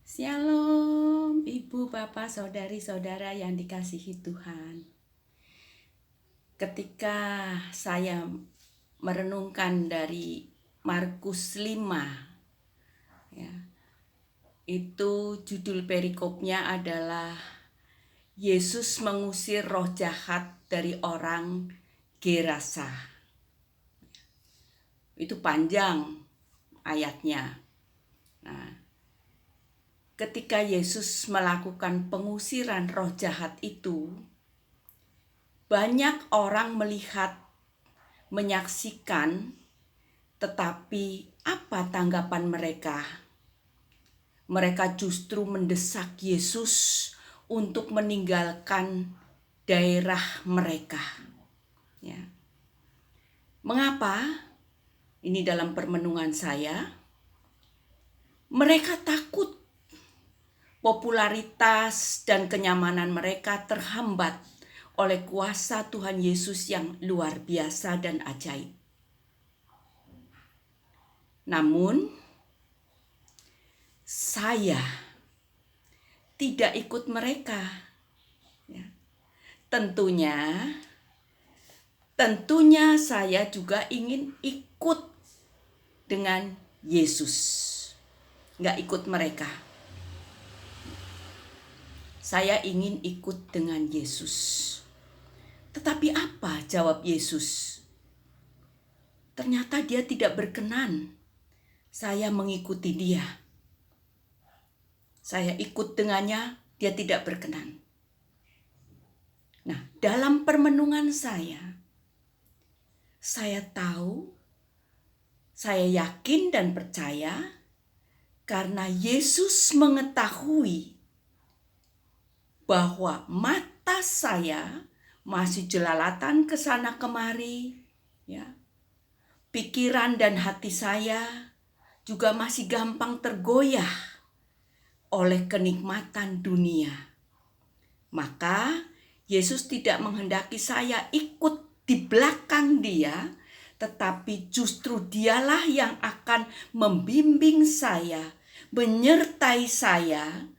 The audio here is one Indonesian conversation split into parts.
Shalom, Ibu, Bapak, Saudari-saudara yang dikasihi Tuhan. Ketika saya merenungkan dari Markus 5, ya, itu judul perikopnya adalah Yesus mengusir roh jahat dari orang Gerasa. Itu panjang ayatnya. Nah, ketika Yesus melakukan pengusiran roh jahat itu, banyak orang melihat, menyaksikan, tetapi apa tanggapan mereka? Mereka justru mendesak Yesus untuk meninggalkan daerah mereka. Ya. Mengapa? Ini dalam permenungan saya. Mereka takut popularitas dan kenyamanan mereka terhambat oleh kuasa Tuhan Yesus yang luar biasa dan ajaib. Namun, saya tidak ikut mereka. Ya. Tentunya saya juga ingin ikut dengan Yesus. Nggak ikut mereka. Saya ingin ikut dengan Yesus. Tetapi apa jawab Yesus? Ternyata dia tidak berkenan saya mengikuti dia. Saya ikut dengannya, dia tidak berkenan. Nah, dalam permenungan saya tahu, saya yakin dan percaya karena Yesus mengetahui bahwa mata saya masih jelalatan ke sana kemari, ya. Pikiran dan hati saya juga masih gampang tergoyah oleh kenikmatan dunia. Maka Yesus tidak menghendaki saya ikut di belakang dia, tetapi justru dialah yang akan membimbing saya, menyertai saya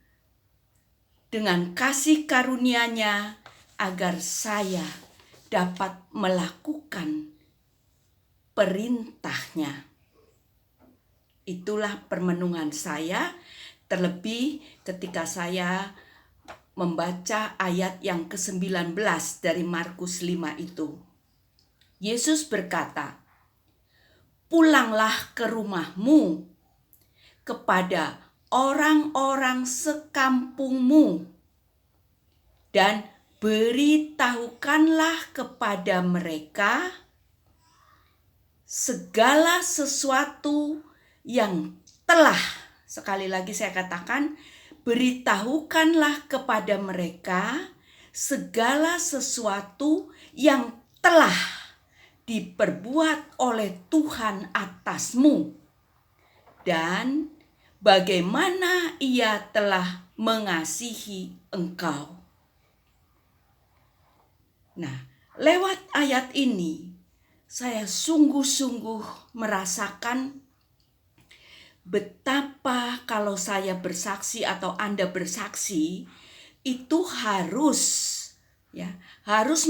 dengan kasih karunia-Nya agar saya dapat melakukan perintah-Nya. Itulah permenungan saya, terlebih ketika saya membaca ayat yang ke-19 dari Markus 5 itu. Yesus berkata, "Pulanglah ke rumahmu kepada orang-orang sekampungmu dan beritahukanlah kepada mereka segala sesuatu yang telah," sekali lagi saya katakan, beritahukanlah kepada mereka segala sesuatu yang telah diperbuat oleh Tuhan atasmu dan bagaimana Ia telah mengasihi engkau. Nah, lewat ayat ini saya sungguh-sungguh merasakan betapa kalau saya bersaksi atau Anda bersaksi itu harus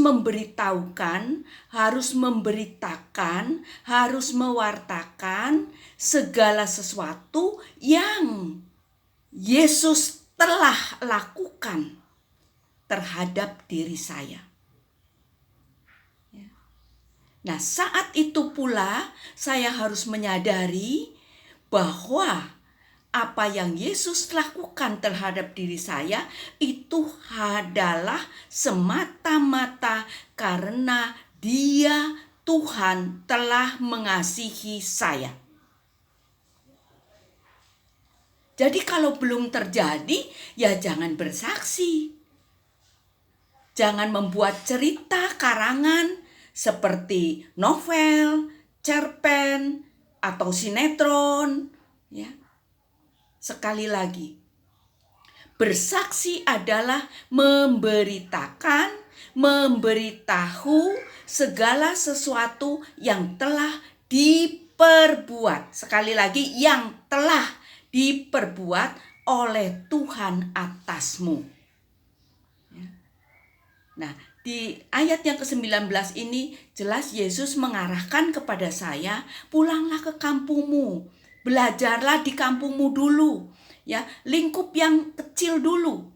memberitahukan, harus memberitakan, harus mewartakan segala sesuatu yang Yesus telah lakukan terhadap diri saya. Nah, saat itu pula saya harus menyadari bahwa apa yang Yesus lakukan terhadap diri saya itu adalah semata-mata karena Dia, Tuhan, telah mengasihi saya. Jadi kalau belum terjadi, ya jangan bersaksi. Jangan membuat cerita karangan seperti novel, cerpen, atau sinetron, ya. Sekali lagi, bersaksi adalah memberitakan, memberitahu segala sesuatu yang telah diperbuat. Sekali lagi, yang telah diperbuat oleh Tuhan atasmu. Ya. Nah, di ayat yang ke-19 ini jelas Yesus mengarahkan kepada saya, pulanglah ke kampungmu, belajarlah di kampungmu dulu, ya, lingkup yang kecil dulu.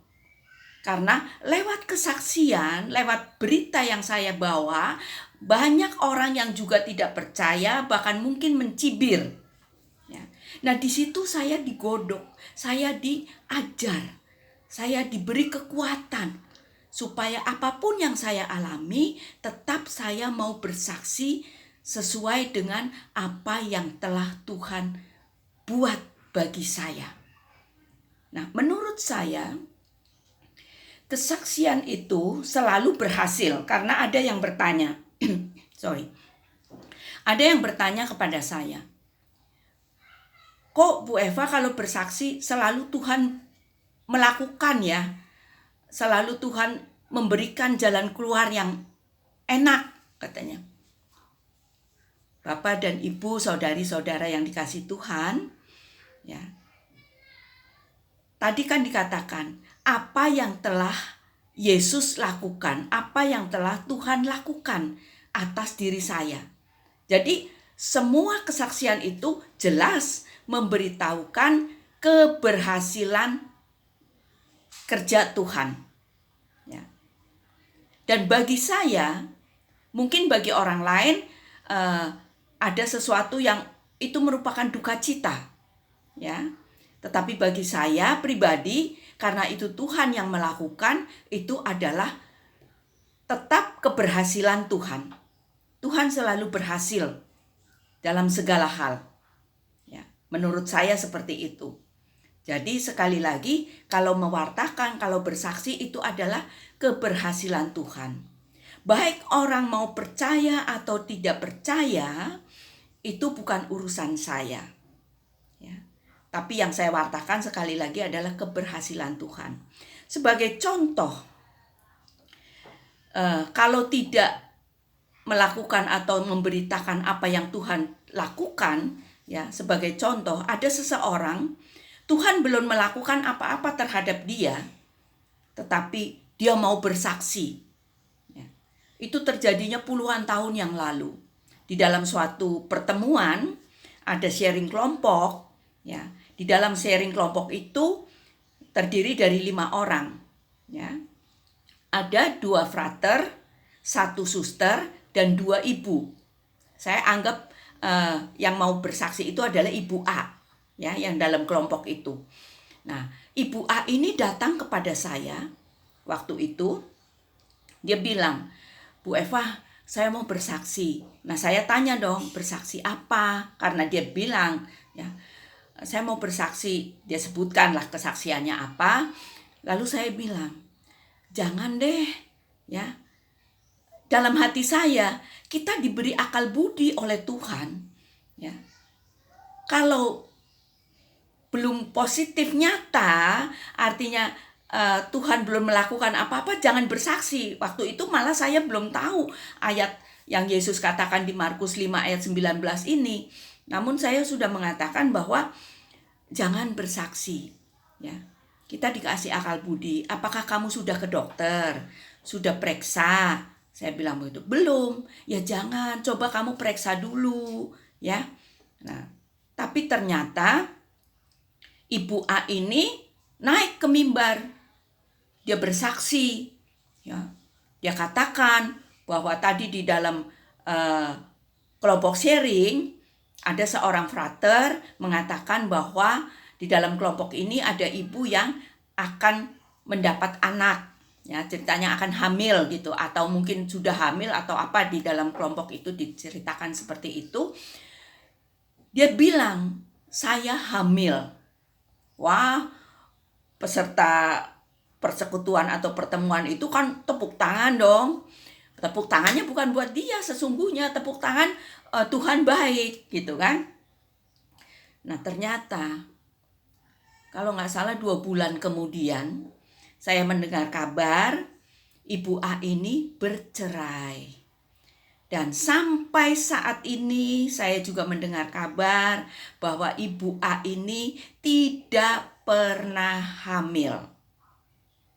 Karena lewat kesaksian, lewat berita yang saya bawa, banyak orang yang juga tidak percaya, bahkan mungkin mencibir. Ya. Nah, di situ saya digodok, saya diajar, saya diberi kekuatan supaya apapun yang saya alami, tetap saya mau bersaksi sesuai dengan apa yang telah Tuhan buat bagi saya. Nah, menurut saya, kesaksian itu selalu berhasil karena ada yang bertanya, ada yang bertanya kepada saya, kok Bu Eva kalau bersaksi selalu Tuhan melakukan ya, selalu Tuhan memberikan jalan keluar yang enak, katanya. Bapak dan Ibu, saudari-saudara yang dikasih Tuhan, ya. Tadi kan dikatakan, apa yang telah Yesus lakukan, apa yang telah Tuhan lakukan atas diri saya. Jadi semua kesaksian itu jelas memberitahukan keberhasilan kerja Tuhan. Ya. Dan bagi saya, mungkin bagi orang lain ada sesuatu yang itu merupakan duka cita. Ya. Tetapi bagi saya pribadi, karena itu Tuhan yang melakukan, itu adalah tetap keberhasilan Tuhan. Tuhan selalu berhasil dalam segala hal. Ya, menurut saya seperti itu. Jadi sekali lagi, kalau mewartakan, kalau bersaksi itu adalah keberhasilan Tuhan. Baik orang mau percaya atau tidak percaya, itu bukan urusan saya. Tapi yang saya wartakan sekali lagi adalah keberhasilan Tuhan. Sebagai contoh, kalau tidak melakukan atau memberitakan apa yang Tuhan lakukan, ya, sebagai contoh, ada seseorang, Tuhan belum melakukan apa-apa terhadap dia, tetapi dia mau bersaksi. Ya. Itu terjadinya puluhan tahun yang lalu. Di dalam suatu pertemuan, ada sharing kelompok, ya. Di dalam sharing kelompok itu terdiri dari 5 orang. Ya. Ada 2 frater, 1 suster, dan 2 ibu. Saya anggap yang mau bersaksi itu adalah Ibu A, ya, yang dalam kelompok itu. Nah, Ibu A ini datang kepada saya waktu itu. Dia bilang, Bu Eva, saya mau bersaksi. Nah, saya tanya dong, bersaksi apa? Karena dia bilang, ya, saya mau bersaksi, dia sebutkanlah kesaksiannya apa. Lalu saya bilang, jangan deh, ya. Dalam hati saya, kita diberi akal budi oleh Tuhan, ya. Kalau belum positif nyata, artinya Tuhan belum melakukan apa-apa, jangan bersaksi. Waktu itu malah saya belum tahu ayat yang Yesus katakan di Markus 5 ayat 19 ini. Namun saya sudah mengatakan bahwa jangan bersaksi, ya. Kita dikasih akal budi. Apakah kamu sudah ke dokter? Sudah periksa? Saya bilang begitu. Belum. Ya jangan, coba kamu periksa dulu, ya. Nah, tapi ternyata Ibu A ini naik ke mimbar. Dia bersaksi, ya. Dia katakan bahwa tadi di dalam kelompok sharing ada seorang frater mengatakan bahwa di dalam kelompok ini ada ibu yang akan mendapat anak, ya, ceritanya akan hamil gitu, atau mungkin sudah hamil atau apa, di dalam kelompok itu diceritakan seperti itu. Dia bilang, saya hamil. Wah, peserta persekutuan atau pertemuan itu kan tepuk tangan dong. Tepuk tangannya bukan buat dia, sesungguhnya tepuk tangan Tuhan baik gitu kan. Nah ternyata kalau nggak salah 2 bulan kemudian saya mendengar kabar Ibu A ini bercerai. Dan sampai saat ini saya juga mendengar kabar bahwa Ibu A ini tidak pernah hamil.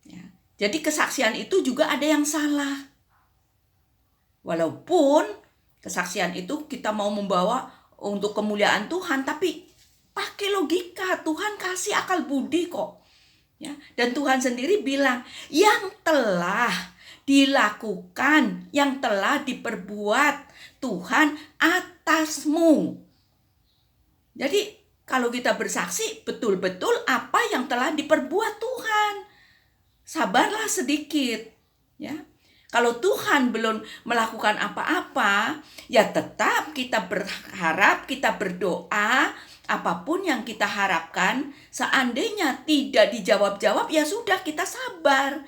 Ya. Jadi kesaksian itu juga ada yang salah. Walaupun kesaksian itu kita mau membawa untuk kemuliaan Tuhan, tapi pakai logika, Tuhan kasih akal budi kok. Ya. Dan Tuhan sendiri bilang, yang telah dilakukan, yang telah diperbuat Tuhan atasmu. Jadi kalau kita bersaksi, betul-betul apa yang telah diperbuat Tuhan. Sabarlah sedikit, ya. Kalau Tuhan belum melakukan apa-apa, ya tetap kita berharap, kita berdoa, apapun yang kita harapkan, seandainya tidak dijawab-jawab, ya sudah, kita sabar.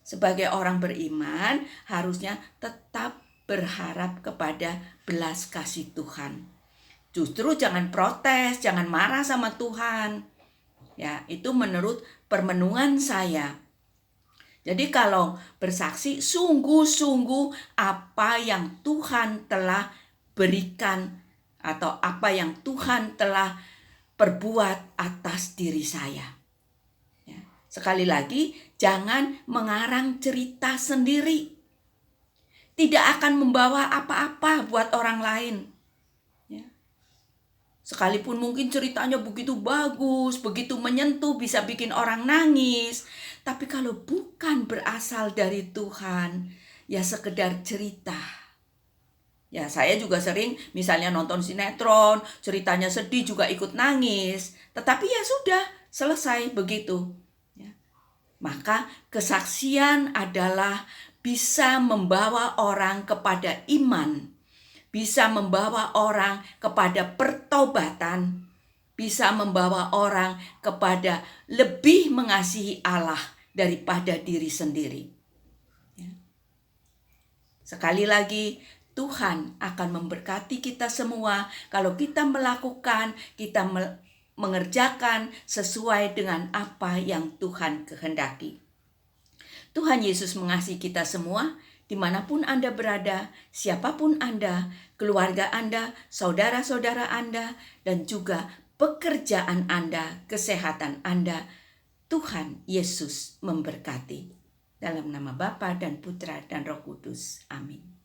Sebagai orang beriman, harusnya tetap berharap kepada belas kasih Tuhan. Justru jangan protes, jangan marah sama Tuhan. Ya, itu menurut permenungan saya. Jadi kalau bersaksi, sungguh-sungguh apa yang Tuhan telah berikan atau apa yang Tuhan telah perbuat atas diri saya. Ya. Sekali lagi, jangan mengarang cerita sendiri. Tidak akan membawa apa-apa buat orang lain. Ya. Sekalipun mungkin ceritanya begitu bagus, begitu menyentuh, bisa bikin orang nangis. Tapi kalau bukan berasal dari Tuhan, ya sekedar cerita. Ya, saya juga sering misalnya nonton sinetron, ceritanya sedih juga ikut nangis. Tetapi ya sudah, selesai begitu. Ya. Maka kesaksian adalah bisa membawa orang kepada iman, bisa membawa orang kepada pertobatan, bisa membawa orang kepada lebih mengasihi Allah daripada diri sendiri. Ya. Sekali lagi, Tuhan akan memberkati kita semua kalau kita melakukan, kita mengerjakan sesuai dengan apa yang Tuhan kehendaki. Tuhan Yesus mengasihi kita semua, dimanapun Anda berada, siapapun Anda, keluarga Anda, saudara-saudara Anda, dan juga pekerjaan Anda, kesehatan Anda. Tuhan Yesus memberkati. Dalam nama Bapa dan Putra dan Roh Kudus. Amin.